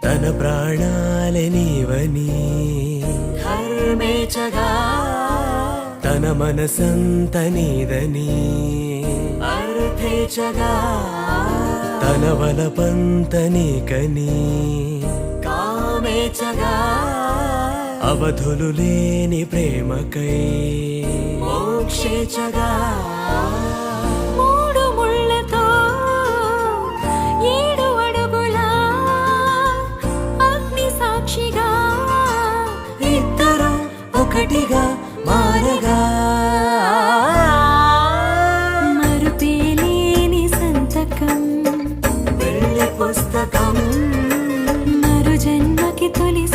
తన ప్రాణాలే నీవని ధర్మేచగా తన మనసంత నీదని అర్థేచగా తన వలపంత నీకని కామేచగా అవధులు లేని ప్రేమకై మోక్షేచగా మూడు ముళ్ళతో 7 అడుగుల అగ్ని సాక్షిగా ఇద్దరు ఒకటిగా మారగా మరుపేలేని సంతకం పెళ్లి పుస్తకం మరు జన్మకి తొలి